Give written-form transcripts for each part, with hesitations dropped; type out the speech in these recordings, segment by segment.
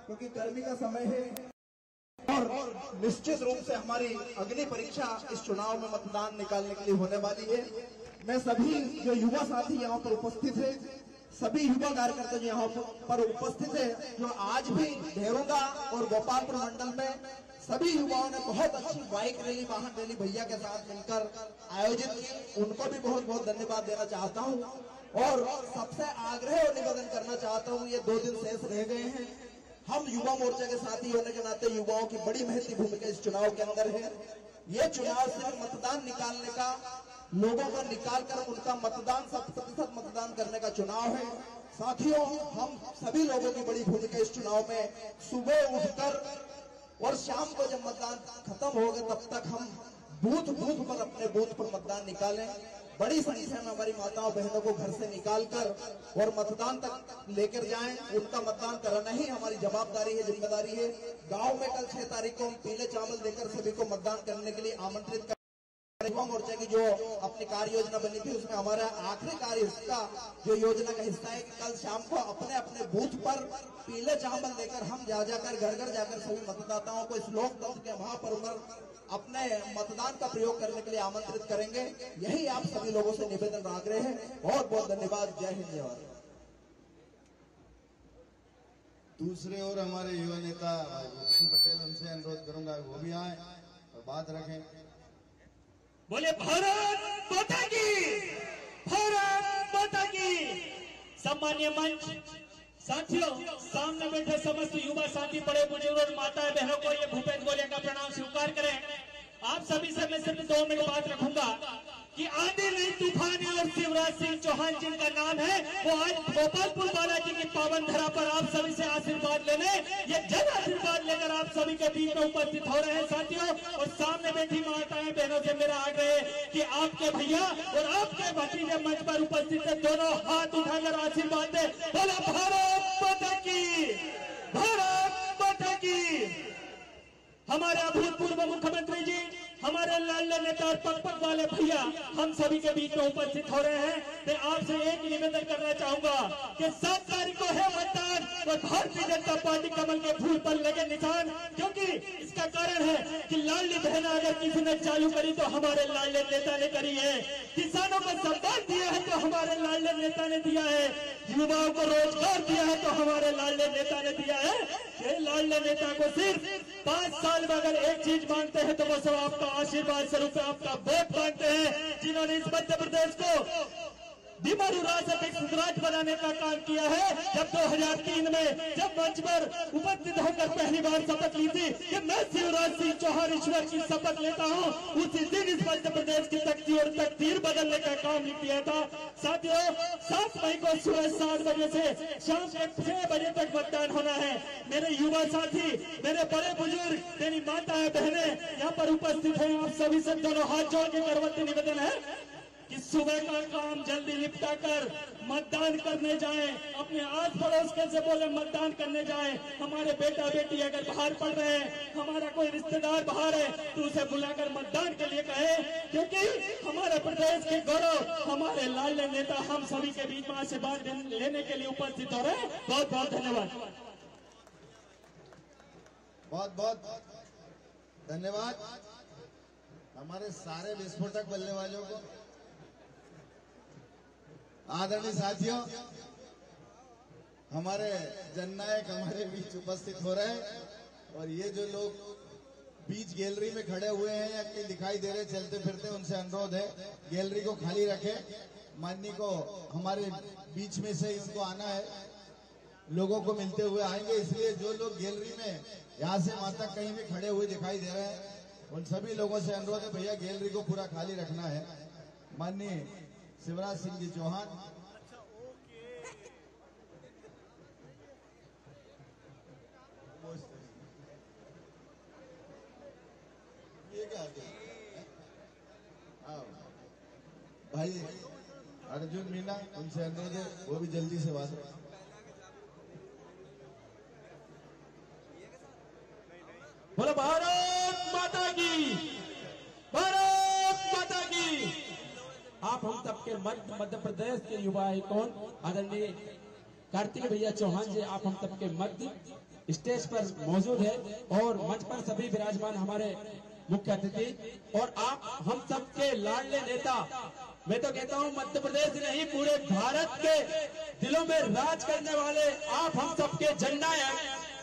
क्योंकि गर्मी का समय है और निश्चित रूप से हमारी अग्नि परीक्षा इस चुनाव में मतदान निकालने के लिए होने वाली है। मैं सभी जो युवा साथी यहाँ पर उपस्थित है, सभी युवा कार्यकर्ता जो यहाँ पर उपस्थित है, जो आज भी ढेरोगा और गोपालपुर मंडल में सभी युवाओं ने बहुत अच्छी बाइक रैली, वाहन रैली भैया के साथ मिलकर आयोजित की, उनको भी बहुत बहुत धन्यवाद देना चाहता हूँ। और सबसे आग्रह और निवेदन करना चाहता हूँ, ये 2 दिन शेष रह गए हैं। हम युवा मोर्चा के साथी होने के नाते युवाओं की बड़ी महत्वपूर्ण भूमिका इस चुनाव के अंदर है। ये चुनाव सिर्फ मतदान निकालने का, लोगों को निकालकर उनका मतदान 100% मतदान करने का चुनाव है। साथियों, हम सभी लोगों की बड़ी भूमिका इस चुनाव में, सुबह उठकर और शाम को जब मतदान खत्म होगा तब तक हम बूथ पर अपने बूथ पर मतदान निकालें। बड़ी संख्या में हमारी माताओं बहनों को घर से निकालकर और मतदान तक लेकर जाएं। उनका मतदान कराना ही हमारी जवाबदारी है, जिम्मेदारी है। गांव में कल 6 तारीख को हम पीले चावल देकर सभी को मतदान करने के लिए आमंत्रित कर, युवा मोर्चा की जो अपनी कार्य योजना बनी थी उसमें हमारा आखिरी कार्य हिस्सा, जो योजना का हिस्सा है कि कल शाम को अपने अपने बूथ पर पीले चावल देकर हम जाकर घर घर जाकर सभी मतदाताओं को इस लोकतंत्र के महापर्व पर अपने मतदान का प्रयोग करने के लिए आमंत्रित करेंगे। यही आप सभी लोगों से निवेदन आग्रह है। बहुत बहुत धन्यवाद। जय हिंद, जय भारत। दूसरे ओर हमारे युवा नेता भूपेंद्र पटेल, उनसे अनुरोध करूंगा वो भी आए और बात रखें। बोले भारत माता की, भारत माता की। सम्मानीय मंच, साथियों, सामने बैठे समस्त युवा साथी, बड़े बुजुर्ग और माताएं बहनों को ये भूपेंद्र गोलिया का प्रणाम स्वीकार करें। आप सभी से मैं सिर्फ 2 मिनट बात रखूंगा कि आंधी नहीं तूफान और शिवराज सिंह चौहान जिनका नाम है, वो आज गोपालपुर बालाजी की पावन धरा पर आप सभी से आशीर्वाद लेने, ये जन आशीर्वाद लेकर आप सभी के बीच में उपस्थित हो रहे हैं साथियों। और सामने बैठी माताएं बहनों से मेरा आग्रह है कि आपके भैया और आपके भतीजे मंच पर उपस्थित है, दोनों हाथ उठाकर आशीर्वाद दे। बोला भारत माता की, भारत माता की। हमारे अभूतपूर्व मुख्यमंत्री जी, हमारे लाडले नेता और पग वाले भैया हम सभी के बीच में उपस्थित हो रहे हैं। मैं आपसे एक निवेदन करना चाहूंगा कि 7 तारीख को है मतदान और भारतीय जनता पार्टी कमल के फूल पर लगे निशान, क्योंकि इसका कारण है कि लाडली बहना अगर किसी ने चालू करी तो हमारे लाडले नेता ने करी है। किसानों को सम्मान दिया है तो हमारे लाडले नेता ने दिया है। युवाओं को रोजगार दिया है तो हमारे लाडले नेता ने दिया है। ये लाडले नेता को सिर्फ 5 साल में अगर एक चीज मांगते हैं तो वो सब आपका आशीर्वाद स्वरूप आपका वोट मांगते हैं, जिन्होंने इस मध्य प्रदेश को बीमारू राज बनाने का काम किया है। जब 2003 में जब मंच पर उपस्थित होकर पहली बार शपथ ली थी कि मैं शिवराज सिंह चौहान ईश्वर की शपथ लेता हूं, उसी दिन इस मध्य प्रदेश की तख्ती और तकदीर बदलने का काम किया था। साथियों, 7 मई को सुबह 7 बजे से शाम के 6 बजे तक मतदान होना है। मेरे युवा साथी, मेरे बड़े बुजुर्ग, मेरी माताएं बहनें यहाँ पर उपस्थित हैं, आप सभी से दोनों हाथ जोड़ के करवती निवेदन है कि सुबह का काम जल्दी निपटा कर मतदान करने जाएं। अपने आस पड़ोस के से बोले मतदान करने जाएं। हमारे बेटा बेटी अगर बाहर पढ़ रहे हैं, हमारा कोई रिश्तेदार बाहर है तो उसे बुलाकर मतदान के लिए कहे, क्योंकि हमारे प्रदेश के गौरव हमारे लाडले नेता हम सभी के बीच में आशीर्वाद लेने के लिए उपस्थित हो रहे हैं। बहुत बहुत धन्यवाद। बहुत बहुत धन्यवाद हमारे सारे विस्फोटक बल्ले वालों को। आदरणीय साथियों, हमारे जननायक हमारे बीच उपस्थित हो रहे हैं और ये जो लोग बीच गैलरी में खड़े हुए हैं या कहीं दिखाई दे रहे चलते फिरते, उनसे अनुरोध है गैलरी को खाली रखें। माननीय को हमारे बीच में से इनको आना है, लोगों को मिलते हुए आएंगे, इसलिए जो लोग गैलरी में यहाँ से वहां तक कहीं भी खड़े हुए दिखाई दे रहे हैं उन सभी लोगों से अनुरोध है भैया गैलरी को पूरा खाली रखना है। माननीय शिवराज सिंह जी चौहान, ये क्या भाई अर्जुन मीना उनसे अनुरोध है वो भी जल्दी से बात। बोलो भारत माता की, भारत माता की। आप हम सबके मध्य प्रदेश के युवा आइकॉन आदरणीय कार्तिक भैया चौहान जी आप हम सबके मध्य स्टेज पर मौजूद है और मंच पर सभी विराजमान हमारे मुख्य अतिथि और आप हम सबके लाडले नेता। मैं तो कहता हूं मध्य प्रदेश नहीं पूरे भारत के दिलों में राज करने वाले आप हम सबके जननायक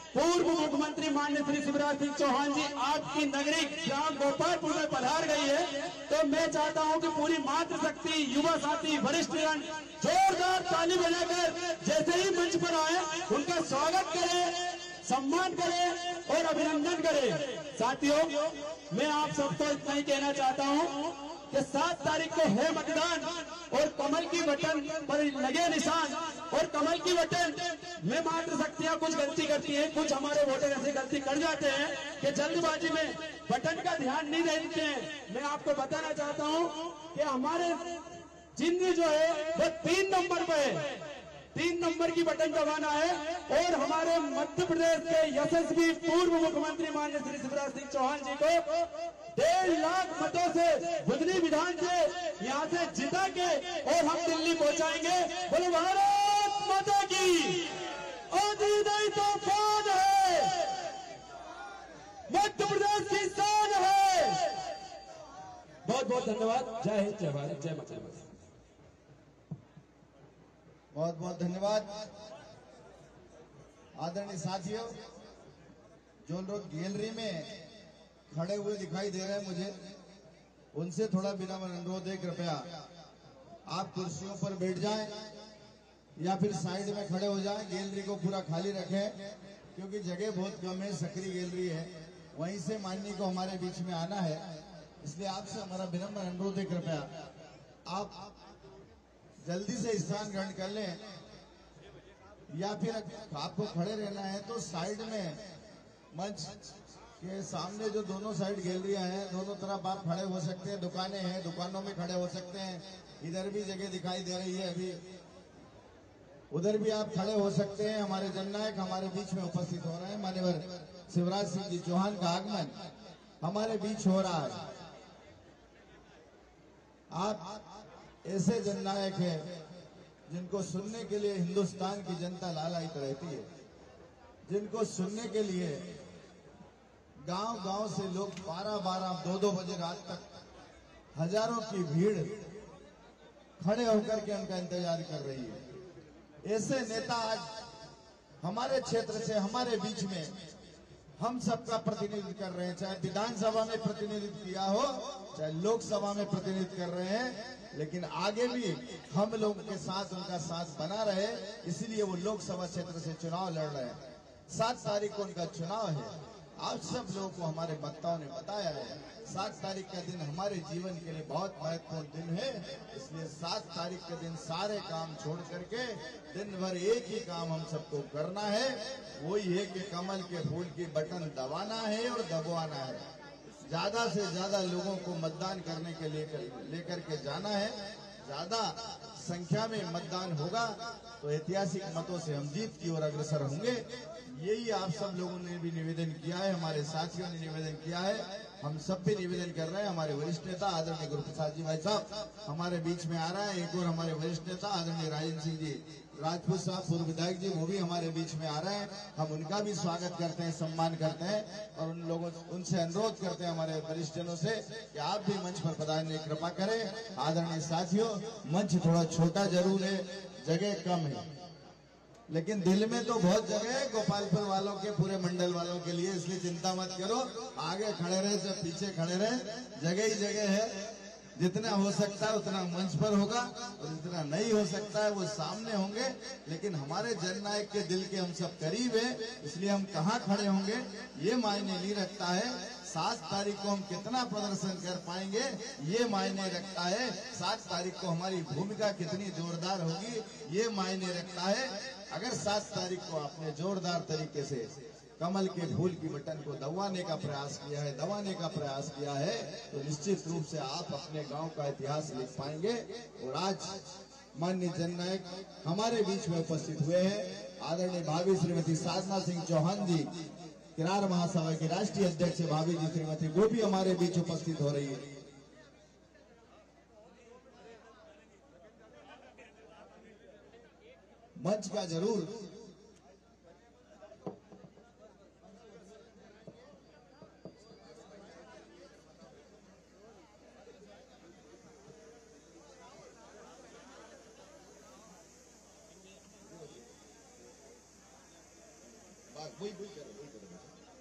पूर्व मुख्यमंत्री माननीय श्री शिवराज सिंह चौहान जी आपकी नगरी ग्राम गोपालपुर में पधार गई है। तो मैं चाहता हूं कि पूरी मातृशक्ति युवा साथी वरिष्ठगण जोरदार ताली बजाकर जैसे ही मंच पर आए उनका स्वागत करें, सम्मान करें और अभिनंदन करें। साथियों मैं आप सबको इतना ही कहना चाहता हूं कि 7 तारीख को है मतदान और कमल की बटन पर लगे निशान और कमल की बटन में मातृशक्तियां कुछ गलती करती हैं, कुछ हमारे वोटर ऐसे गलती कर जाते हैं कि जल्दबाजी में बटन का ध्यान नहीं देते हैं। मैं आपको बताना चाहता हूं कि हमारे चिन्ह जो है वो 3 नंबर पे है, 3 नंबर की बटन दबाना है और हमारे मध्य प्रदेश के यशस्वी पूर्व मुख्यमंत्री माननीय श्री शिवराज सिंह चौहान जी को 1.5 लाख मतों से बुधनी विधान से यहाँ से जिता के और हम दिल्ली पहुंचाएंगे। बोलो भारत माता की। नहीं तो कौन है, मध्य प्रदेश की शान है। बहुत बहुत धन्यवाद। जय हिंद, जय भारत, जय माता। बहुत बहुत धन्यवाद। आदरणीय साथियों, जो लोग गैलरी में खड़े हुए दिखाई दे रहे हैं मुझे, उनसे थोड़ा विनम्र अनुरोध है, कृपया आप कुर्सियों पर बैठ जाएं या फिर साइड में खड़े हो जाएं। गैलरी को पूरा खाली रखें क्योंकि जगह बहुत कम है, सकरी गैलरी है, वहीं से माननीय को हमारे बीच में आना है। इसलिए आपसे हमारा विनम्र अनुरोध है, कृपया आप जल्दी से स्थान ग्रहण कर लें या फिर आपको खड़े रहना है तो साइड में मंच के सामने जो दोनों साइड गैलरियां हैं दोनों तरफ आप खड़े हो सकते हैं। दुकानें हैं, दुकानों में खड़े हो सकते हैं। इधर भी जगह दिखाई दे रही है, अभी उधर भी आप खड़े हो सकते हैं। हमारे जननायक हमारे बीच में उपस्थित हो रहे हैं। माननीय शिवराज सिंह जी चौहान का आगमन हमारे बीच हो रहा है। आप ऐसे जननायक हैं जिनको सुनने के लिए हिंदुस्तान की जनता लालायित रहती है, जिनको सुनने के लिए गांव-गांव से लोग 12-12, 2-2 बजे रात तक हजारों की भीड़ खड़े होकर के उनका इंतजार कर रही है। ऐसे नेता आज हमारे क्षेत्र से हमारे बीच में हम सबका प्रतिनिधित्व कर रहे हैं, चाहे विधानसभा में प्रतिनिधित्व किया हो, चाहे लोकसभा में प्रतिनिधित्व कर रहे हैं, लेकिन आगे भी हम लोगों के साथ उनका साथ बना रहे, इसीलिए वो लोकसभा क्षेत्र से चुनाव लड़ रहे हैं। 7 तारीख को उनका चुनाव है। आप सब लोगों को हमारे वक्ताओं ने बताया है 7 तारीख का दिन हमारे जीवन के लिए बहुत महत्वपूर्ण दिन है। इसलिए 7 तारीख के दिन सारे काम छोड़ करके दिन भर एक ही काम हम सबको करना है, वही है कि कमल के फूल की बटन दबाना है और दबवाना है। ज्यादा से ज्यादा लोगों को मतदान करने के लिए लेकर के जाना है। ज्यादा संख्या में मतदान होगा तो ऐतिहासिक मतों से हम जीत की ओर अग्रसर होंगे। यही आप सब लोगों ने भी निवेदन किया है, हमारे साथियों ने निवेदन किया है, हम सब भी निवेदन कर रहे हैं। हमारे वरिष्ठ नेता आदरणीय गुरुप्रसाद जी भाई साहब हमारे बीच में आ रहा है। एक और हमारे वरिष्ठ नेता आदरणीय राजेंद्र सिंह जी राजपूत साहब पूर्व विधायक जी, वो भी हमारे बीच में आ रहे हैं। हम उनका भी स्वागत करते हैं, सम्मान करते हैं और उन लोगों उनसे अनुरोध करते हैं हमारे वरिष्ठजनों से कि आप भी मंच पर पधारने की कृपा करें। आदरणीय साथियों, मंच थोड़ा छोटा जरूर है, जगह कम है, लेकिन दिल में तो बहुत जगह है गोपालपुर वालों के, पूरे मंडल वालों के लिए। इसलिए चिंता मत करो, आगे खड़े रहे चाहे पीछे खड़े रहे, जगह ही जगह है। जितना हो सकता है उतना मंच पर होगा और जितना नहीं हो सकता है वो सामने होंगे। लेकिन हमारे जननायक के दिल के हम सब करीब है, इसलिए हम कहाँ खड़े होंगे ये मायने नहीं रखता है। 7 तारीख को हम कितना प्रदर्शन कर पाएंगे ये मायने रखता है। 7 तारीख को हमारी भूमिका कितनी जोरदार होगी ये मायने रखता है। अगर 7 तारीख को आपने जोरदार तरीके से कमल के फूल की बटन को दबाने का प्रयास किया है तो निश्चित रूप से आप अपने गांव का इतिहास लिख पाएंगे। और आज माननीय जननायक हमारे बीच में उपस्थित हुए हैं। आदरणीय भाभी श्रीमती साधना सिंह चौहान जी, किरार महासभा की राष्ट्रीय अध्यक्ष भाभी जी श्रीमती, वो भी हमारे बीच उपस्थित हो रही है। मंच का जरूर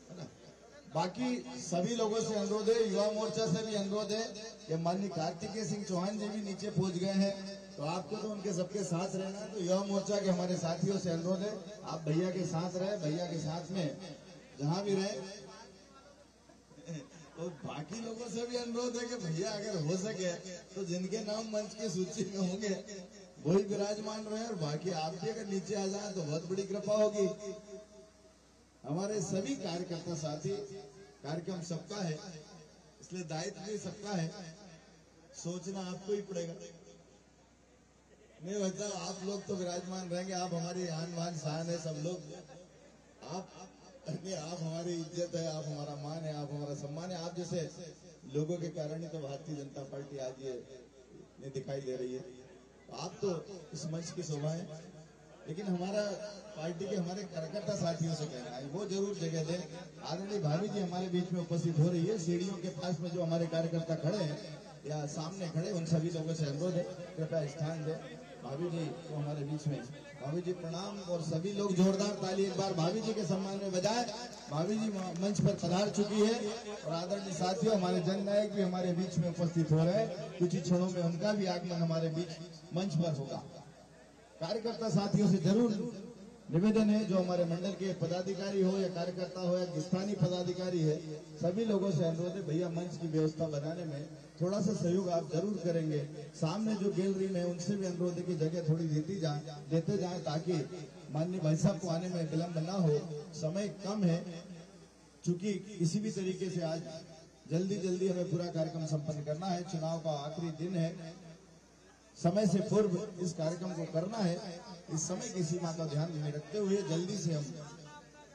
है ना। बाकी सभी लोगों से अनुरोध है, युवा मोर्चा से भी अनुरोध है कि माननीय कार्तिकेय सिंह चौहान जी भी नीचे पहुंच गए हैं, तो आपको तो उनके सबके साथ रहना है। तो युवा मोर्चा के हमारे साथियों से अनुरोध है, आप भैया के साथ रहे, भैया के साथ में जहां भी रहे। तो बाकी लोगों से भी अनुरोध है कि भैया अगर हो सके तो जिनके नाम मंच की सूची में होंगे वही विराजमान रहे, और बाकी आप भी अगर नीचे आ जाए तो बहुत बड़ी कृपा होगी। हमारे सभी कार्यकर्ता साथी, कार्यक्रम सबका है, इसलिए दायित्व भी सबका है, सोचना आपको ही पड़ेगा। नहीं बच्चा, आप लोग तो विराजमान रहेंगे, आप हमारी आन बान शान है, सब लोग आप हमारी इज्जत है, आप हमारा मान है, आप हमारा सम्मान है। आप जैसे लोगों के कारण ही तो भारतीय जनता पार्टी आज ये दिखाई दे रही है। आप तो इस मंच की शोभा है, लेकिन हमारा पार्टी के हमारे कार्यकर्ता साथियों से कहना है वो जरूर जगह दें। आदरणीय भाभी जी हमारे बीच में उपस्थित हो रही है, सीढ़ियों के पास में जो हमारे कार्यकर्ता खड़े हैं या सामने खड़े, उन सभी लोगों से अनुरोध है कृपया स्थान दें भाभी जी को हमारे बीच में। भाभी जी प्रणाम, और सभी लोग जोरदार ताली एक बार भाभी जी के सम्मान में बजाएं। भाभी जी मंच पर पधार चुकी है, और आदरणीय साथियों हमारे जननायक भी हमारे बीच में उपस्थित हो रहे हैं। कुछ ही क्षणों में उनका भी आगमन हमारे बीच मंच पर होगा। कार्यकर्ता साथियों से जरूर निवेदन है, जो हमारे मंडल के पदाधिकारी हो या कार्यकर्ता हो या स्थानीय पदाधिकारी है, सभी लोगों से अनुरोध है भैया मंच की व्यवस्था बनाने में थोड़ा सा सहयोग आप जरूर करेंगे। सामने जो गैलरी में उनसे भी अनुरोध है कि जगह थोड़ी देते जाए ताकि माननीय भाई साहब को आने में विलंब ना हो। समय कम है, चूंकि किसी भी तरीके से आज जल्दी हमें पूरा कार्यक्रम संपन्न करना है, चुनाव का आखिरी दिन है, समय से पूर्व इस कार्यक्रम को करना है। इस समय की सीमा का ध्यान में रखते हुए जल्दी से हम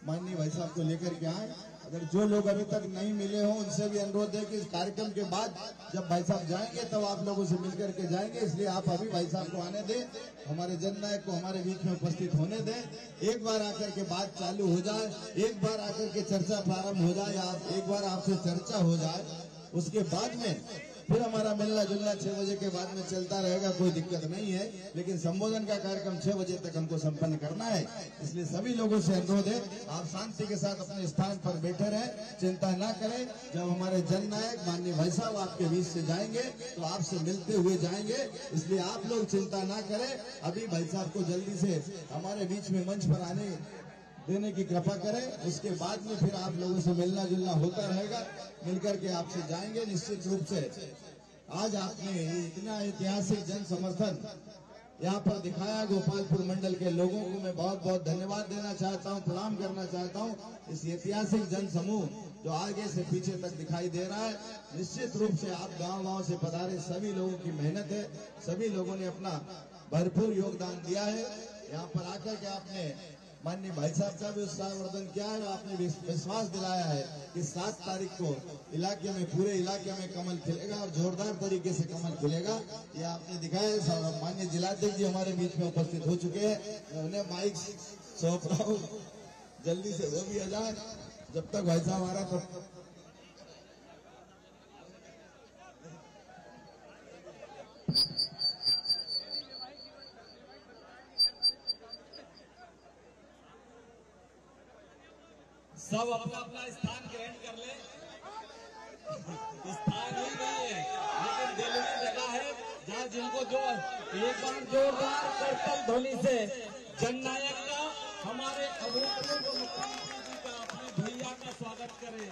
माननीय भाई साहब को लेकर के आए। अगर जो लोग अभी तक नहीं मिले हों उनसे भी अनुरोध है कि इस कार्यक्रम के बाद जब भाई साहब जाएंगे तब आप लोगों से मिलकर के जाएंगे, इसलिए आप अभी भाई साहब को आने दें, हमारे जननायक को हमारे बीच में उपस्थित होने दें। एक बार आकर के बात चालू हो जाए, एक बार आकर के चर्चा प्रारंभ हो जाए, एक बार आपसे चर्चा हो जाए, उसके बाद में फिर हमारा मिलना जुलना 6 बजे के बाद में चलता रहेगा, कोई दिक्कत नहीं है। लेकिन संबोधन का कार्यक्रम 6 बजे तक हमको संपन्न करना है, इसलिए सभी लोगों से अनुरोध है आप शांति के साथ अपने स्थान पर बैठे रहें, चिंता ना करें। जब हमारे जननायक माननीय भाई साहब आपके बीच से जाएंगे तो आपसे मिलते हुए जाएंगे, इसलिए आप लोग चिंता ना करें। अभी भाई साहब को जल्दी से हमारे बीच में मंच पर आने देने की कृपा करें, उसके बाद में फिर आप लोगों से मिलना जुलना होता रहेगा, मिलकर के आपसे जाएंगे। निश्चित रूप से आज आपने इतना ऐतिहासिक जन समर्थन यहाँ पर दिखाया, गोपालपुर मंडल के लोगों को मैं बहुत बहुत धन्यवाद देना चाहता हूँ, प्रणाम करना चाहता हूँ। इस ऐतिहासिक जन समूह जो आगे से पीछे तक दिखाई दे रहा है, निश्चित रूप से आप गांव-गांव से पधारे सभी लोगों की मेहनत है, सभी लोगों ने अपना भरपूर योगदान दिया है। यहाँ पर आकर के आपने माननीय भाई साहब का भी उत्साहवर्धन किया है, आपने विश्वास दिलाया है कि 7 तारीख को इलाके में, पूरे इलाके में कमल खिलेगा और जोरदार तरीके से कमल खिलेगा। ये आपने दिखाया। माननीय जिलाध्यक्ष जी हमारे बीच में उपस्थित हो चुके हैं, मैं उन्हें माइक सौंप रहा हूँ, जल्दी से वो भी आ जाए। जब तक भाई साहब आ रहा तब सब अपना अपना स्थान ग्रहण कर ले। स्थान ही नहीं है, लेकिन दिल में जगह है जहाँ जिनको जो एक बार जोरदार करतल ध्वनि से जननायक का, हमारे अभूतपूर्व मुख्यमंत्री जी का, अपने भैया का स्वागत करें।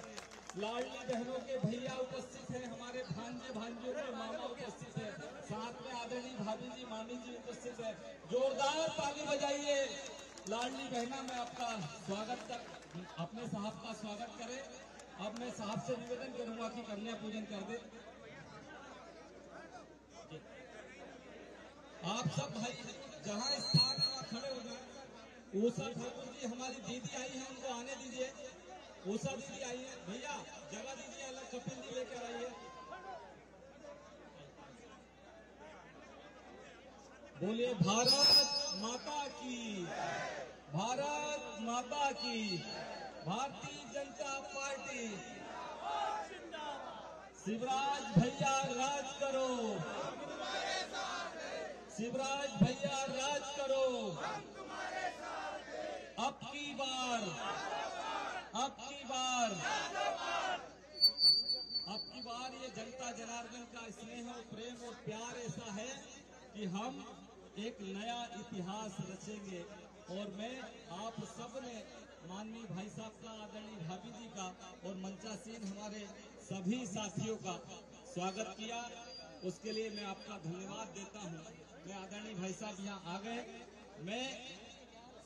लाडली बहनों के भैया उपस्थित हैं, हमारे भांजे भांजियों के मामा उपस्थित है, साथ में आदरणीय भाभी जी मामी जी उपस्थित है। जोरदार ताली बजाइए। लाडली बहना मैं आपका स्वागत कर, अपने साहब का स्वागत करें। अब मैं साहब से निवेदन करूंगा कि कन्या पूजन कर दे। आप सब भाई जहाँ स्थान है वहाँ खड़े हो जाए। ऊषा ठाकुर जी हमारी दीदी आई है, उनको आने दीजिए। ऊषा दीदी आई है, भैया जगह दीजिए, अलग कपिल जी लेकर आइए। बोलिए भारत माता की, भारत माता की, भारतीय जनता पार्टी। शिवराज भैया राज करो, शिवराज भैया राज करो। अब की बार, अब की बार, अब की बार ये जनता जनार्दन का स्नेह और प्रेम और प्यार ऐसा है कि हम एक नया इतिहास रचेंगे। और मैं आप सब ने माननीय भाई साहब का, आदरणीय भाभी जी का और मंचासीन हमारे सभी साथियों का स्वागत किया, उसके लिए मैं आपका धन्यवाद देता हूं। मैं आदरणीय भाई साहब यहाँ आ गए, मैं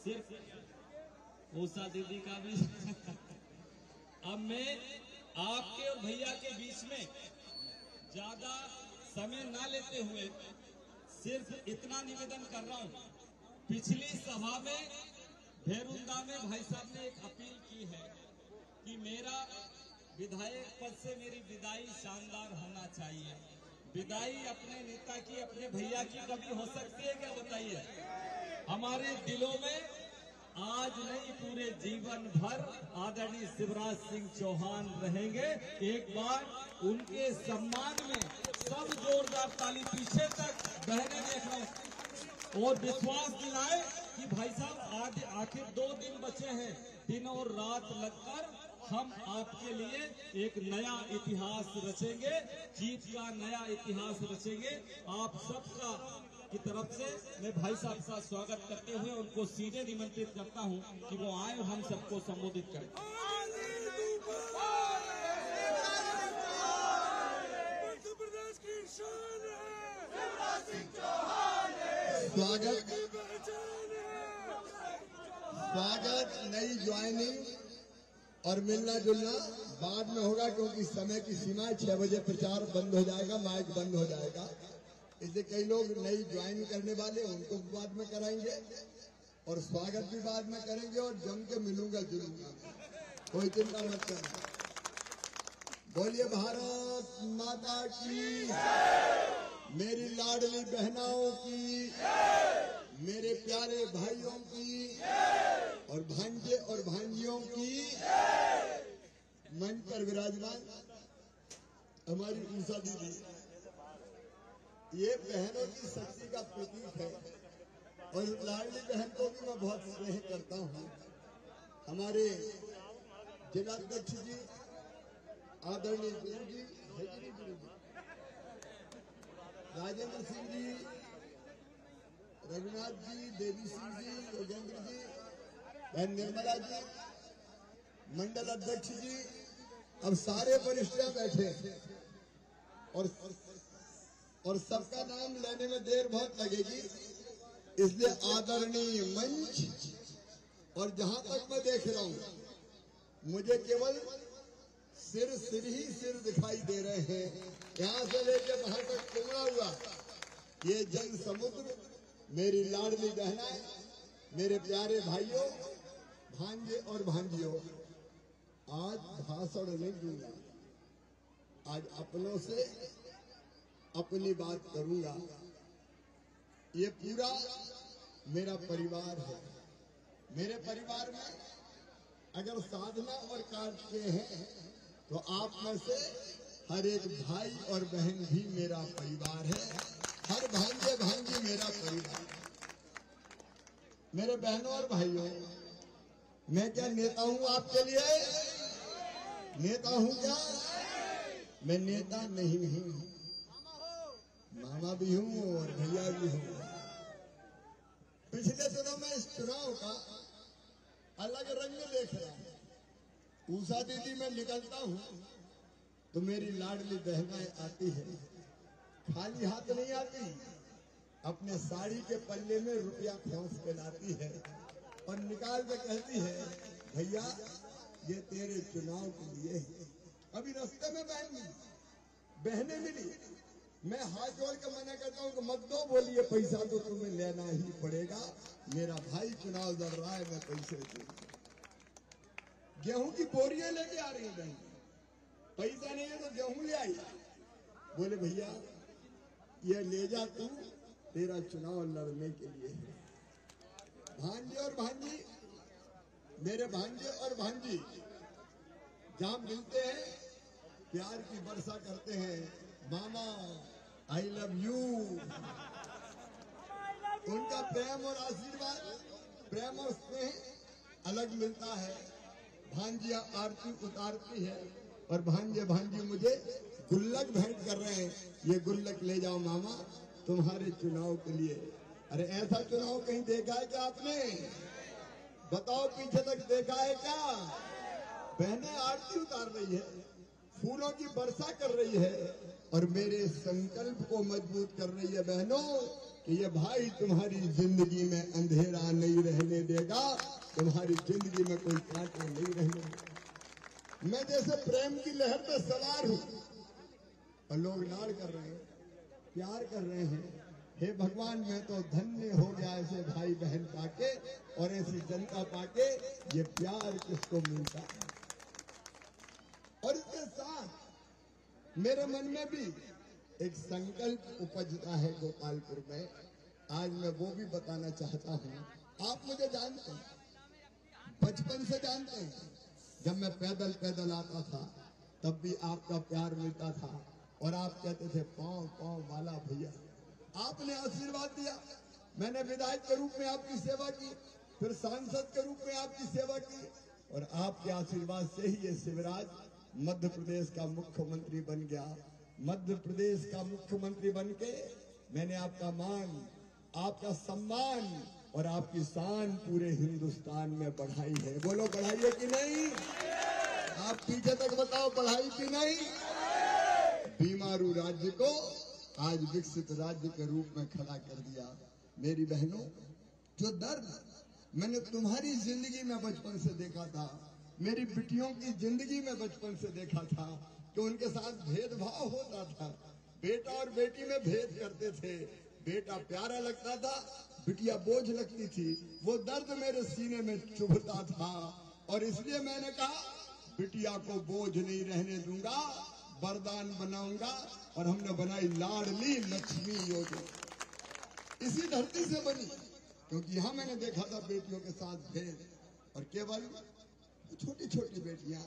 सिर्फ ऊषा दीदी का भी अब मैं आपके और भैया के बीच में ज्यादा समय ना लेते हुए सिर्फ इतना निवेदन कर रहा हूं। पिछली सभा में भेरुंदा में भाई साहब ने एक अपील की है कि मेरा विधायक पद से मेरी विदाई शानदार होना चाहिए। विदाई अपने नेता की, अपने भैया की कभी हो सकती है क्या, बताइए? हमारे दिलों में आज नहीं, पूरे जीवन भर आदरणीय शिवराज सिंह चौहान रहेंगे। एक बार उनके सम्मान में सब जोरदार ताली, पीछे तक बहने देख रहा हूं, और विश्वास दिलाए कि भाई साहब आज आखिर 2 दिन बचे हैं, दिन और रात लगकर हम आपके लिए एक नया इतिहास रचेंगे, जीत का नया इतिहास रचेंगे। आप सबका की तरफ से मैं भाई साहब का स्वागत करते हुए उनको सीधे निमंत्रित करता हूं कि वो आए और हम सबको संबोधित करें। मध्य प्रदेश की शान है, स्वागत, स्वागत, नई ज्वाइनिंग और मिलना जुलना बाद में होगा, क्योंकि समय की सीमा है। 6 बजे प्रचार बंद हो जाएगा, माइक बंद हो जाएगा। इसलिए कई लोग नई ज्वाइन करने वाले उनको बाद में कराएंगे और स्वागत भी बाद में करेंगे और जम के मिलूंगा जुलूंगा, कोई चिंता मत करना। बोलिए भारत माता की, मेरी लाडली बहनाओं की, मेरे प्यारे भाइयों की और भांजे और भांजियों की। मंच पर विराजमान हमारी ऊषा दीदी, ये बहनों की शक्ति का प्रतीक है और लाडली बहन को भी मैं बहुत स्नेह करता हूँ। हमारे जिलाध्यक्ष जी आदरणीय गुरु जी, राजेंद्र सिंह जी, रघुनाथ जी, देवी सिंह जी, योगेंद्र जी, बहन निर्मला जी, मंडल अध्यक्ष जी, अब सारे वरिष्ठ बैठे और सबका नाम लेने में देर बहुत लगेगी, इसलिए आदरणीय मंच और जहां तक मैं देख रहा हूं मुझे केवल सिर ही सिर दिखाई दे रहे हैं। यहां से लेकर वहां तक कुमड़ा हुआ ये जन समुद्र, मेरी लाडली बहनाएं, मेरे प्यारे भाइयों, भांजे और भांजियों, आज भाषण नहीं दूंगा, आज अपनों से अपनी बात करूंगा। ये पूरा मेरा परिवार है। मेरे परिवार में अगर साधना और कार्य हैं तो आप में से हर एक भाई और बहन भी मेरा परिवार है, हर भांजे भांजी मेरा परिवार। मेरे बहनों और भाइयों, मैं क्या नेता हूं आपके लिए? नेता हूं क्या? मैं नेता नहीं हूं, मामा भी हूं और भैया भी हूं। पिछले दिनों में इस चुनाव का अलग रंग देख रहा हूं। ऊषा दीदी में निकलता हूं तो मेरी लाडली बहनाएं आती है, खाली हाथ नहीं आती, अपने साड़ी के पल्ले में रुपया खोस के लाती है और निकाल के कहती है, भैया ये तेरे चुनाव के लिए है। अभी रास्ते में बहनें मिली, मैं हाथ जोड़ के मना करता हूँ कि मत दो, बोलिए पैसा तो तुम्हें लेना ही पड़ेगा, मेरा भाई चुनाव लड़ रहा है, मैं पैसे दूंगा। गेहूं की बोरियां लेके आ रही हैं, पैसा नहीं है तो गेहूं ले आई। बोले भैया ये ले जा तू, तेरा चुनाव लड़ने के लिए है। भांजे और भांजी, मेरे भांजे और भांजी जहां मिलते हैं प्यार की वर्षा करते हैं, मामा आई लव यू। उनका प्रेम और आशीर्वाद, प्रेम और स्नेह अलग मिलता है। भांजिया आरती उतारती है और भांजे भांजी मुझे गुल्लक भेंट कर रहे हैं, ये गुल्लक ले जाओ मामा तुम्हारे चुनाव के लिए। अरे ऐसा चुनाव कहीं देखा है क्या आपने? बताओ पीछे तक देखा है क्या? बहनें आरती उतार रही है, फूलों की वर्षा कर रही है और मेरे संकल्प को मजबूत कर रही है बहनों कि ये भाई तुम्हारी जिंदगी में अंधेरा नहीं रहने देगा, तुम्हारी जिंदगी में कोई कांटा नहीं रहने देगा। मैं जैसे प्रेम की लहर पे सवार हूं और लोग लाड़ कर रहे हैं, प्यार कर रहे हैं। हे भगवान, मैं तो धन्य हो गया ऐसे भाई बहन पाके और ऐसी जनता पाके। ये प्यार किसको मिलता है? और इसके साथ मेरे मन में भी एक संकल्प उपजता है गोपालपुर में। आज मैं वो भी बताना चाहता हूँ। आप मुझे जानते हैं, बचपन से जानते हैं। जब मैं पैदल पैदल आता था तब भी आपका प्यार मिलता था और आप कहते थे पाँव पाँव वाला भैया। आपने आशीर्वाद दिया, मैंने विधायक के रूप में आपकी सेवा की, फिर सांसद के रूप में आपकी सेवा की और आपके आशीर्वाद से ही ये शिवराज मध्य प्रदेश का मुख्यमंत्री बन गया। मध्य प्रदेश का मुख्यमंत्री बनके मैंने आपका मान, आपका सम्मान और आपकी शान पूरे हिंदुस्तान में बढ़ाई है। बोलो बढ़ाई है कि नहीं? आप पीछे तक बताओ बढ़ाई कि नहीं? बीमारू राज्य को आज विकसित राज्य के रूप में खड़ा कर दिया। मेरी बहनों, जो दर्द मैंने तुम्हारी जिंदगी में बचपन से देखा था, मेरी बिटियों की जिंदगी में बचपन से देखा था कि उनके साथ भेदभाव होता था, बेटा और बेटी में भेद करते थे, बेटा प्यारा लगता था, बिटिया बोझ लगती थी। वो दर्द मेरे सीने में चुभता था और इसलिए मैंने कहा बिटिया को बोझ नहीं रहने दूंगा, वरदान बनाऊंगा और हमने बनाई लाडली लक्ष्मी योजना। इसी धरती से बनी, क्योंकि यहां मैंने देखा था बेटियों के साथ भेद। और केवल छोटी छोटी बेटियां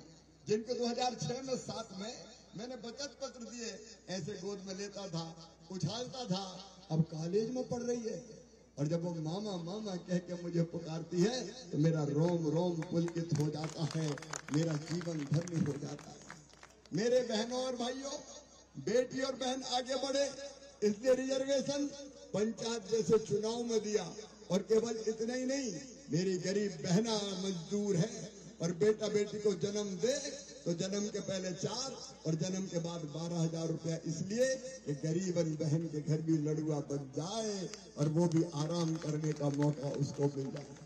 जिनको 2006 में 7 में मैंने बचत पत्र दिए, ऐसे गोद में लेता था, उछालता था, अब कॉलेज में पढ़ रही है और जब वो मामा मामा कह के मुझे पुकारती है तो मेरा रोम रोम पुलकित हो जाता है, मेरा जीवन धन्य हो जाता है। मेरे बहनों और भाइयों, बेटी और बहन आगे बढ़े इसलिए रिजर्वेशन पंचायत जैसे चुनाव में दिया। और केवल इतना ही नहीं, मेरी गरीब बहना मजदूर है और बेटा बेटी को जन्म दे तो जन्म के पहले 4 और जन्म के बाद 12,000 रुपया, इसलिए कि गरीबन बहन के घर भी लड़ुआ बन जाए और वो भी आराम करने का मौका उसको मिल जाए।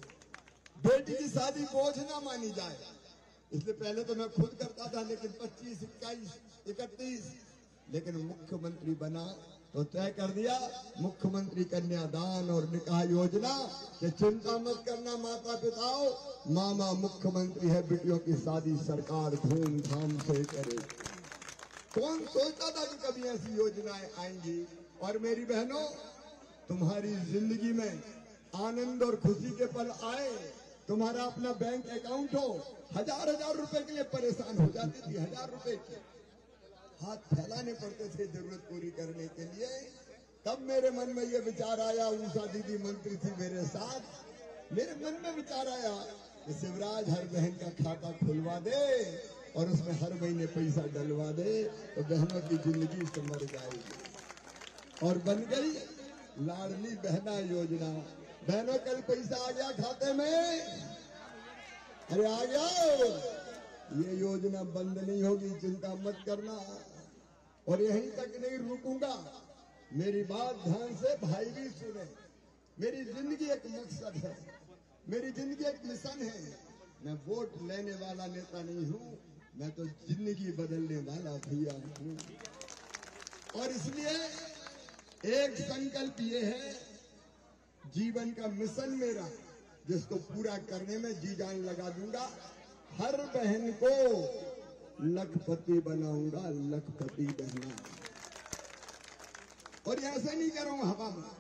बेटी की शादी बोझ ना मानी जाए, इसलिए पहले तो मैं खुद करता था, लेकिन 25, 21, 31, लेकिन मुख्यमंत्री बना तो तय कर दिया मुख्यमंत्री कन्यादान और निकाह योजना कि चिंता मत करना माता पिताओं, मामा मुख्यमंत्री है, बेटियों की शादी सरकार धूमधाम से करे। कौन सोचता था कि कभी ऐसी योजनाएं आएंगी? और मेरी बहनों, तुम्हारी जिंदगी में आनंद और खुशी के पल आए, तुम्हारा अपना बैंक अकाउंट हो, 1000 रुपए के लिए परेशान हो जाती थी, 1000 रुपए के हाथ फैलाने पड़ते थे जरूरत पूरी करने के लिए। तब मेरे मन में ये विचार आया, उषा दीदी मंत्री थी मेरे साथ, मेरे मन में विचार आया कि शिवराज हर बहन का खाता खुलवा दे और उसमें हर महीने पैसा डलवा दे तो बहनों की जिंदगी संवर जाएगी। और बन गई लाडली बहना योजना। बहनों कल पैसा आ गया खाते में, अरे आ गया। ये योजना बंद नहीं होगी, चिंता मत करना। और यहीं तक नहीं रुकूंगा, मेरी बात ध्यान से भाई भी सुने। मेरी जिंदगी एक मकसद है, मेरी जिंदगी एक मिशन है। मैं वोट लेने वाला नेता नहीं हूँ, मैं तो जिंदगी बदलने वाला भैया हूँ। और इसलिए एक संकल्प ये है, जीवन का मिशन मेरा, जिसको पूरा करने में जी जान लगा दूंगा। हर बहन को लखपति बनाऊंगा, लखपति बहना। और ऐसे नहीं करूंगा हवा में।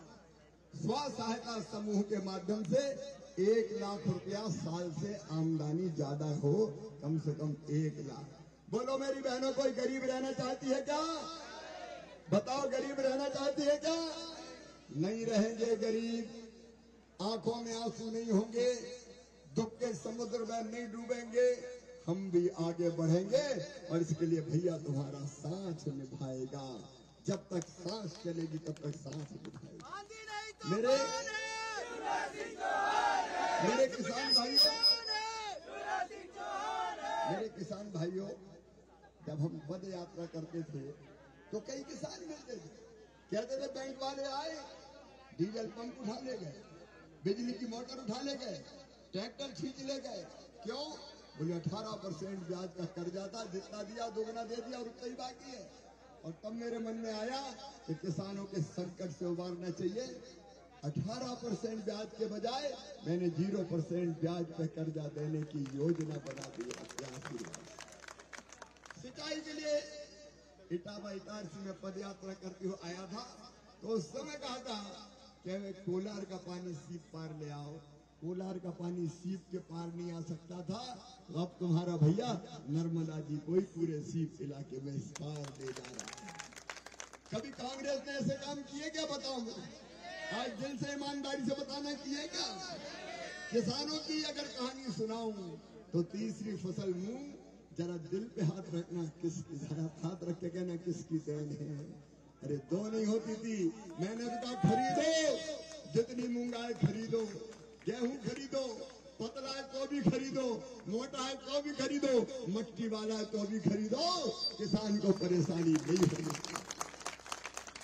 स्व सहायता समूह के माध्यम से 1 लाख रुपया साल से आमदनी ज्यादा हो, कम से कम 1 लाख। बोलो मेरी बहनों, कोई गरीब रहना चाहती है क्या? बताओ, गरीब रहना चाहती है क्या? नहीं रहेंगे गरीब, आंखों में आंसू नहीं होंगे, दुख के समुद्र में नहीं डूबेंगे, हम भी आगे बढ़ेंगे। और इसके लिए भैया तुम्हारा साथ निभाएगा। जब तक सांस चलेगी तब तक साथ निभाएगा। मेरे किसान भाइयों, जब हम पद यात्रा करते थे तो कई किसान मिलते थे, कहते थे बैंक वाले आए, डीजल पंप उठा ले गए, बिजली की मोटर उठा ले गए, ट्रैक्टर खींच ले गए। क्यों? बोले 18% ब्याज का कर्जा था, जितना दिया दोगुना दे दिया और उतना ही बाकी है। और तब मेरे मन में आया कि किसानों के संकट से उबारना चाहिए। 18% ब्याज के बजाय मैंने 0% ब्याज पे कर्जा देने की योजना बना दी। सिंचाई के लिए इटावा इटारसी में पद यात्रा करते हुए आया था, तो उस समय कहा था कि कोलार का पानी सीप पार ले आओ। कोलार का पानी सीप के पार नहीं आ सकता था। अब तुम्हारा भैया नर्मदा जी को ही पूरे सीप इलाके में इस पार ले जा रहा है। कभी कांग्रेस ने ऐसे काम किए क्या? बताओ, आज दिल से ईमानदारी से बताना किए क्या? किसानों की अगर कहानी सुनाऊं तो तीसरी फसल मूंग, जरा दिल पे हाथ रखना, किसकी, हाथ रख के कहना किसकी देन है। अरे दो नहीं होती थी, मैंने तो कहा खरीदो, जितनी मूंग आए खरीदो, गेहूं खरीदो, पतला है तो भी खरीदो, मोटा है तो भी खरीदो, मट्टी वाला है तो भी खरीदो, किसान को परेशानी नहीं होगी।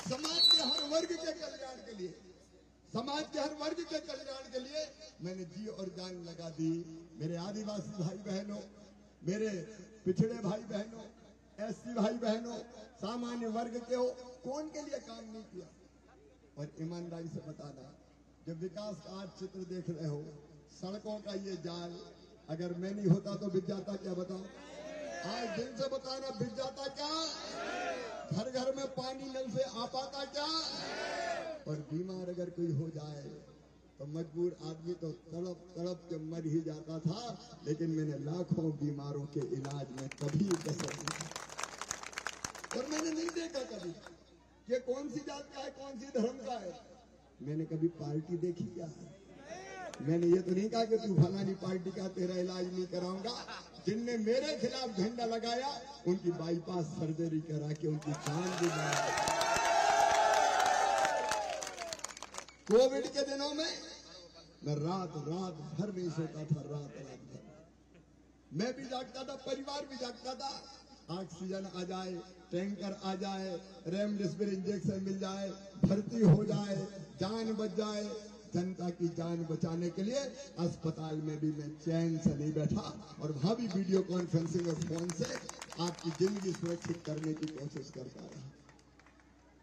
समाज के हर वर्ग के कल्याण के लिए, समाज के हर वर्ग के कल्याण के लिए मैंने जी और जान लगा दी। मेरे आदिवासी भाई बहनों, मेरे पिछड़े भाई बहनों, एससी भाई बहनों, सामान्य वर्ग के हो, कौन के लिए काम नहीं किया? और ईमानदारी से बताना, जब विकास का आज चित्र देख रहे हो, सड़कों का ये जाल, अगर मैं नहीं होता तो बिक जाता क्या? बताओ, आज दिल से बताना, बिक जाता क्या? घर घर में पानी नल से आ पाता क्या? और बीमार अगर कोई हो जाए तो मजबूर आदमी तो तड़प तड़प के मर ही जाता था। लेकिन मैंने लाखों बीमारों के इलाज में कभी कसर नहीं, और मैंने नहीं देखा कभी कि कौन सी जात का है, कौन सी धर्म का है। मैंने कभी पार्टी देखी क्या? मैंने ये तो नहीं कहा कि तू फलानी पार्टी का तेरा इलाज नहीं कराऊंगा। जिनने मेरे खिलाफ झंडा लगाया उनकी बाईपास सर्जरी करा के उनकी जान भी बना। कोविड के दिनों में मैं रात भर नहीं सोता था, रात भर मैं भी जागता था, परिवार भी जागता था। ऑक्सीजन आ जाए, टैंकर आ जाए, रेमडेसिविर इंजेक्शन मिल जाए, भर्ती हो जाए, जान बच जाए। जनता की जान बचाने के लिए अस्पताल में भी मैं चैन से नहीं बैठा, और वहां भी वीडियो कॉन्फ्रेंसिंग और फोन से आपकी जिंदगी सुरक्षित करने की कोशिश करता रहा।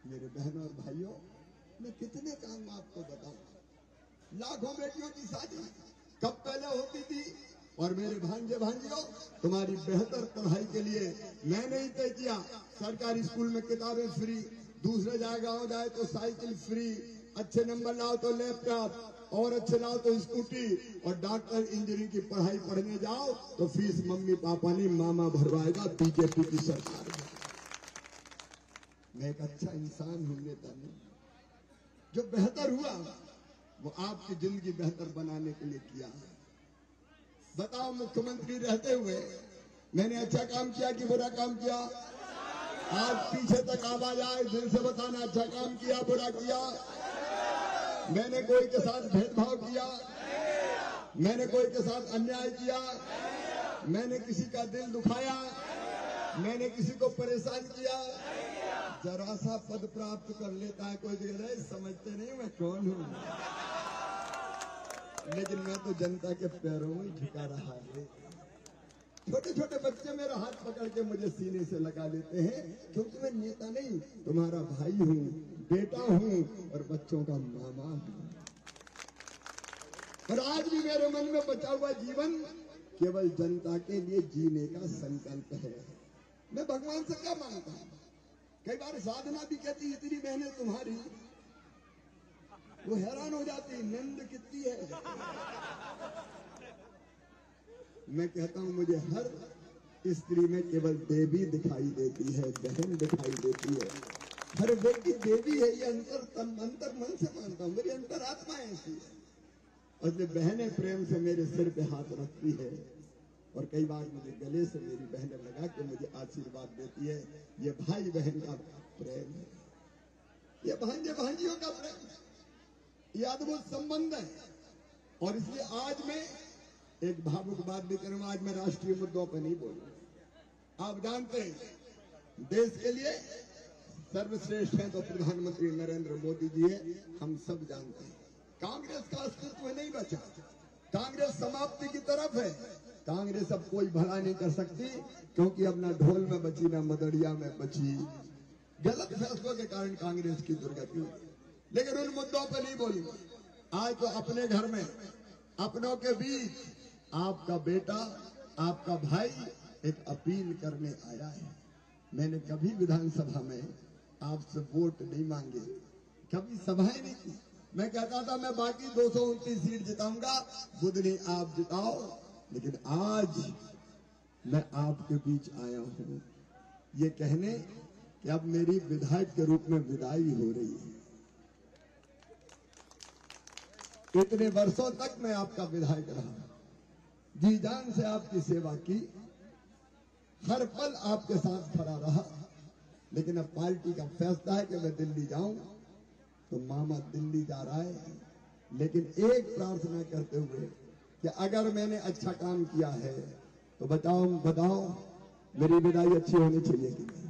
मेरे बहनों और भाइयों, मैं कितने काम आपको बताऊं। लाखों बेटियों की शादी कब पहले होती थी, और मेरे भांजे भांजियों, तुम्हारी बेहतर पढ़ाई के लिए मैंने ही तय किया, सरकारी स्कूल में किताबें फ्री, दूसरे गाँव जाए तो साइकिल फ्री, अच्छे नंबर लाओ तो लैपटॉप, और अच्छे लाओ तो स्कूटी, और डॉक्टर इंजीनियरिंग की पढ़ाई पढ़ने जाओ तो फीस मम्मी पापा नहीं, मामा भरवाएगा, बीजेपी की सरकार है। मैं एक अच्छा इंसान हूं, नेता नहीं। जो बेहतर हुआ वो आपकी जिंदगी बेहतर बनाने के लिए किया। बताओ, मुख्यमंत्री रहते हुए मैंने अच्छा काम किया कि बुरा काम किया? आज पीछे तक आवाज आए, दिल से बताना, अच्छा काम किया, बुरा किया? मैंने कोई के साथ भेदभाव किया? मैंने कोई के साथ अन्याय किया? मैंने किसी का दिल दुखाया? मैंने किसी को परेशान किया? जरा सा पद प्राप्त कर लेता है कोई, रहे समझते नहीं मैं कौन हूं, लेकिन मैं तो जनता के पैरों में झुका रहा है। छोटे छोटे बच्चे मेरा हाथ पकड़ के मुझे सीने से लगा लेते हैं, क्योंकि मैं नेता नहीं, तुम्हारा भाई हूँ, बेटा हूँ और बच्चों का मामा हूँ। और आज भी मेरे मन में बचा हुआ जीवन केवल जनता के लिए जीने का संकल्प है। मैं भगवान से क्या मांगता हूँ? कई बार साधना भी कहती इतनी बहनें तुम्हारी, वो हैरान हो जाती, नंद कितनी है। मैं कहता हूं मुझे हर स्त्री में केवल देवी दिखाई देती है, बहन दिखाई देती है। हर व्यक्ति देवी है, ये अंतर मन से मानता हूं, मेरी अंतरात्मा ऐसी है। और जो बहनें प्रेम से मेरे सिर पे हाथ रखती है और कई बार मुझे गले से मेरी बहनें लगा के मुझे आशीर्वाद देती है, ये भाई बहन का प्रेम है, ये भांजे भांजियों का प्रेम है, ये अद्भुत संबंध है। और इसलिए आज मैं एक भावुक बात भी करूंगा, आज मैं राष्ट्रीय मुद्दों पर नहीं बोलूंगा। आप जानते हैं देश के लिए सर्वश्रेष्ठ हैं तो प्रधानमंत्री नरेंद्र मोदी जी है, हम सब जानते हैं। कांग्रेस का अस्तित्व नहीं बचा, कांग्रेस समाप्ति की तरफ है। कांग्रेस अब कोई भला नहीं कर सकती, क्योंकि अब ना ढोल में बची ना मदड़िया में बची। गलत फैसलों के कारण कांग्रेस की दुर्गति हुई। लेकिन उन मुद्दों पर नहीं बोलूंगा। आज तो अपने घर में अपनों के बीच आपका बेटा, आपका भाई एक अपील करने आया है। मैंने कभी विधानसभा में आपसे वोट नहीं मांगे, कभी सभाएं नहीं की। मैं कहता था मैं बाकी 229 सीट जिताऊंगा, बुधनी आप जिताओ। लेकिन आज मैं आपके बीच आया हूं ये कहने कि अब मेरी विधायक के रूप में विदाई हो रही है। इतने वर्षों तक मैं आपका विधायक रहा, जी जान से आपकी सेवा की, हर पल आपके साथ खड़ा रहा। लेकिन अब पार्टी का फैसला है कि मैं दिल्ली जाऊं, तो मामा दिल्ली जा रहा है। लेकिन एक प्रार्थना करते हुए कि अगर मैंने अच्छा काम किया है तो बताओ मेरी विदाई अच्छी होनी चाहिए कि नहीं।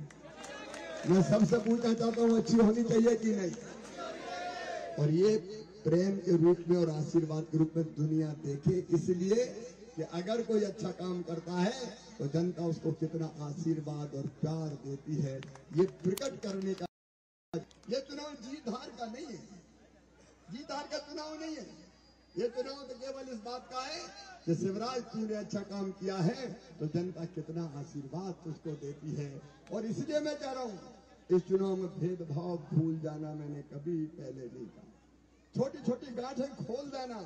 मैं सबसे पूछना चाहता हूं अच्छी होनी चाहिए कि नहीं। और ये प्रेम के रूप में और आशीर्वाद के रूप में दुनिया देखे, इसलिए कि अगर कोई अच्छा काम करता है तो जनता उसको कितना आशीर्वाद और प्यार देती है, ये प्रकट करने का। ये चुनाव जीत हार का नहीं है, जीत हार का चुनाव नहीं है। ये चुनाव तो केवल इस बात का है कि शिवराज तूने अच्छा काम किया है तो जनता कितना आशीर्वाद तुझको देती है। और इसलिए मैं कह रहा हूं इस चुनाव में भेदभाव भूल जाना मैंने कभी पहले नहीं कहा। छोटी छोटी गांठें खोल देना,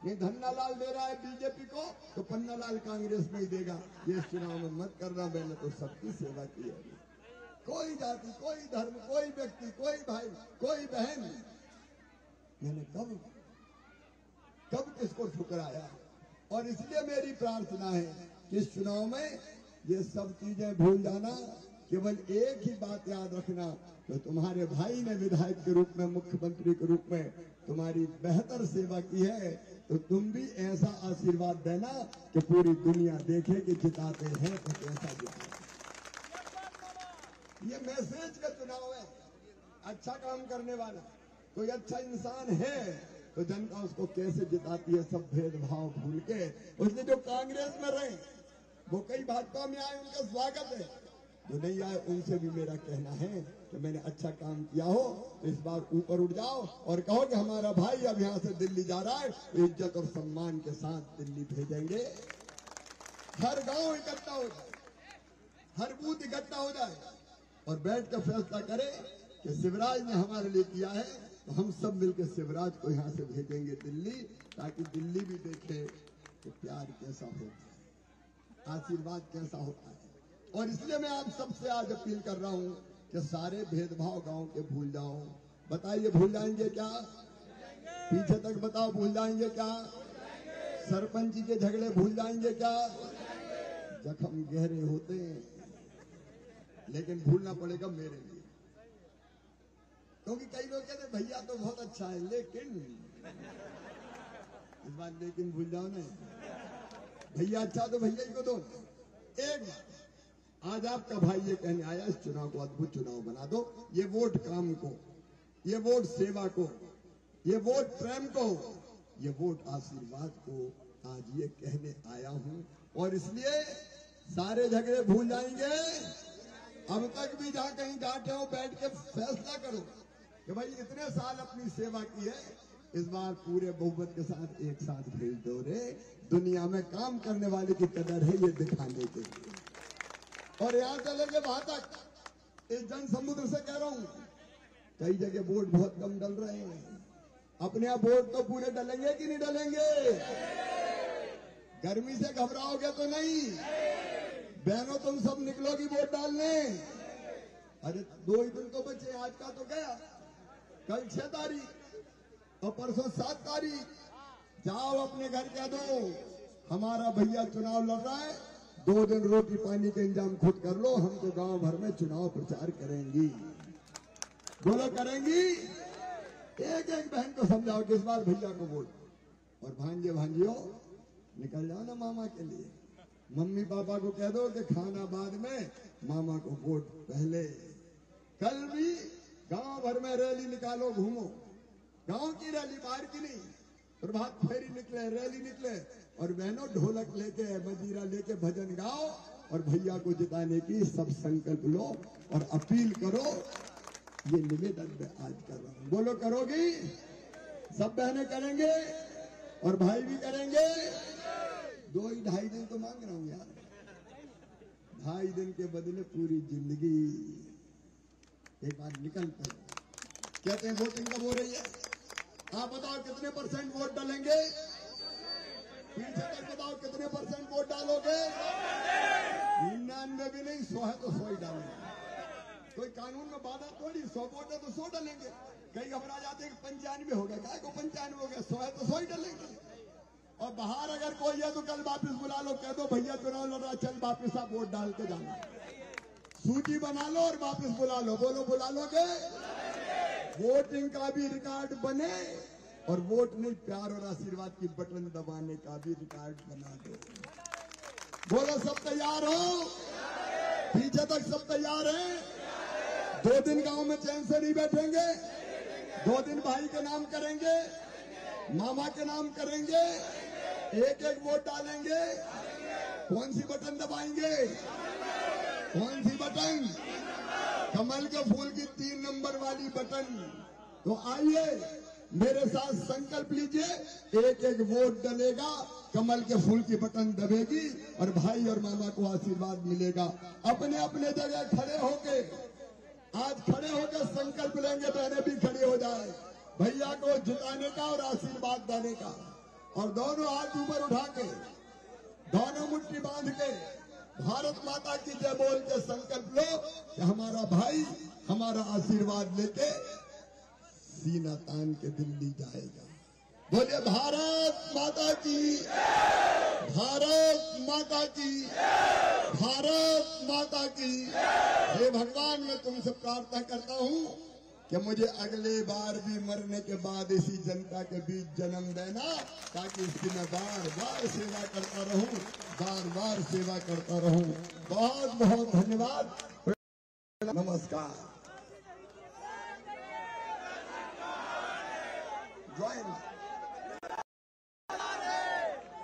नहीं धन्नालाल दे रहा है बीजेपी को तो पन्नालाल कांग्रेस में ही देगा, ये इस चुनाव में मत करना। मैंने तो सबकी सेवा की है, कोई जाति, कोई धर्म, कोई व्यक्ति, कोई भाई, कोई बहन, मैंने कब किसको ठुकराया। और इसलिए मेरी प्रार्थना है कि इस चुनाव में ये सब चीजें भूल जाना, केवल एक ही बात याद रखना कि तुम्हारे भाई ने विधायक के रूप में, मुख्यमंत्री के रूप में तुम्हारी बेहतर सेवा की है, तो तुम भी ऐसा आशीर्वाद देना कि पूरी दुनिया देखे कि जिताते हैं तो कैसा जिताते। ये मैसेज का चुनाव है। अच्छा काम करने वाला कोई अच्छा इंसान है तो जनता उसको कैसे जिताती है, सब भेदभाव भूल के। उसने जो कांग्रेस में रहे वो कई भाजपा में आए, उनका स्वागत है। जो नहीं आए उनसे भी मेरा कहना है कि मैंने अच्छा काम किया हो तो इस बार ऊपर उठ जाओ और कहो कि हमारा भाई अब यहाँ से दिल्ली जा रहा है, इज्जत और सम्मान के साथ दिल्ली भेजेंगे। हर गांव इकट्ठा हो जाए, हर बूथ इकट्ठा हो जाए और बैठ कर फैसला करे कि शिवराज ने हमारे लिए किया है तो हम सब मिलकर शिवराज को यहाँ से भेजेंगे दिल्ली, ताकि दिल्ली भी देखे कि प्यार कैसा होता है, आशीर्वाद कैसा होता है। और इसलिए मैं आप सबसे आज अपील कर रहा हूं कि सारे भेदभाव गांव के भूल जाओ। बताइए भूल जाएंगे क्या? पीछे तक बताओ भूल जाएंगे क्या? सरपंच के झगड़े भूल जाएंगे क्या? जख्म गहरे होते हैं लेकिन भूलना पड़ेगा मेरे लिए, क्योंकि कई लोग कहते भैया तो बहुत अच्छा है, लेकिन इस बार लेकिन भूल जाओ ना। भैया अच्छा तो भैया ही को दो। एक बार आज आपका भाई ये कहने आया इस चुनाव को अद्भुत चुनाव बना दो, ये वोट काम को, ये वोट सेवा को, ये वोट प्रेम को, ये वोट आशीर्वाद को आज ये कहने आया हूं। और इसलिए सारे झगड़े भूल जाएंगे। अब तक भी जहाँ कहीं बैठे हो बैठ के फैसला करो कि भाई इतने साल अपनी सेवा की है, इस बार पूरे बहुमत के साथ एक साथ भेज दो रे। दुनिया में काम करने वाले की कदर है ये दिखाने के लिए। और यहाँ चलेंगे वहां तक, इस जन समुद्र से कह रहा हूं, कई जगह वोट बहुत कम डल रहे हैं। अपने यहाँ वोट तो पूरे डलेंगे कि नहीं डलेंगे? गर्मी से घबराओगे तो नहीं? बहनों तुम सब निकलोगी वोट डालने? अरे 2 ही दिन तो बचे, आज का तो गया, कल 6 तारीख और परसों 7 तारीख। जाओ अपने घर कह दो हमारा भैया चुनाव लड़ रहा है, 2 दिन रोटी पानी का इंतजाम खुद कर लो, हम तो गांव भर में चुनाव प्रचार करेंगी। बोलो करेंगी? एक एक बहन को समझाओ कि इस बार भैया को वोट। और भांजे भांजियों निकल जाओ ना मामा के लिए। मम्मी पापा को कह दो कि खाना बाद में, मामा को वोट पहले। कल भी गांव भर में रैली निकालो, घूमो, गांव की रैली, बाहर की नहीं। प्रभात फेरी निकले, रैली निकले, और बहनों ढोलक लेके मजीरा लेके भजन गाओ और भैया को जिताने की सब संकल्प लो और अपील करो। ये निवेदन मैं आज कर रहा हूं। बोलो करोगी? सब बहनें करेंगे और भाई भी करेंगे। 2-2.5 दिन तो मांग रहा हूं यार, 2.5 दिन के बदले पूरी जिंदगी। एक बार निकल कर कहते हैं वोटिंग कब हो रही है? आप बताओ कितने % वोट डालेंगे? पीछे तक बताओ कितने % वोट डालोगे? 99 भी नहीं, 100 है तो 100 ही डालेंगे। कोई कानून में बाधा थोड़ी, 100 वोट है तो 100 डालेंगे। कई घबरा जाते हैं कि 95 हो गया, क्या को 95 हो गया, 100 है तो 100 ही डालेंगे। और बाहर अगर कोई है तो कल वापस बुला लो, कह दो भैया चुनाव लड़ रहा, चल वापस आप वोट डाल के जाना। सूची बना लो और वापस बुला लो। बोलो बुला लोगे? वोटिंग का भी रिकॉर्ड बने और वोट नहीं, प्यार और आशीर्वाद की बटन दबाने का भी रिकॉर्ड बना दो। बोलो सब तैयार हो? पीछे तक सब तैयार हैं? 2 दिन गांव में चैन से नहीं बैठेंगे? 2 दिन भाई के नाम करेंगे, मामा के नाम करेंगे, एक एक वोट डालेंगे। कौन सी बटन दबाएंगे? कौन सी बटन? कमल के फूल की 3 नंबर वाली बटन। तो आइए मेरे साथ संकल्प लीजिए, एक एक वोट डलेगा, कमल के फूल की बटन दबेगी और भाई और मामा को आशीर्वाद मिलेगा। अपने अपने जगह खड़े होके, आज खड़े होकर संकल्प लेंगे, बहनें भी खड़ी हो जाए, भैया को जिताने का और आशीर्वाद देने का। और दोनों हाथ ऊपर उठा के, दोनों मुट्ठी बांध के भारत माता की जय बोल के संकल्प लो कि हमारा भाई हमारा आशीर्वाद लेके सीना तान के दिल्ली जाएगा। बोलिए भारत माता की, भारत माता की, भारत माता की। हे भगवान, मैं तुमसे प्रार्थना करता हूँ कि मुझे अगले बार भी मरने के बाद इसी जनता के बीच जन्म देना, ताकि इसकी मैं बार बार सेवा करता रहूं, बार बार सेवा करता रहूं। बहुत बहुत धन्यवाद, नमस्कार। ज्वाइन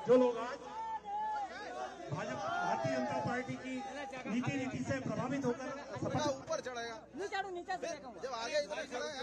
जो लोग आज भाजपा भारतीय जनता पार्टी की नीति से प्रभावित होकर ऊपर चढ़ेगा, नीचे जब आगे इतना खड़ा है,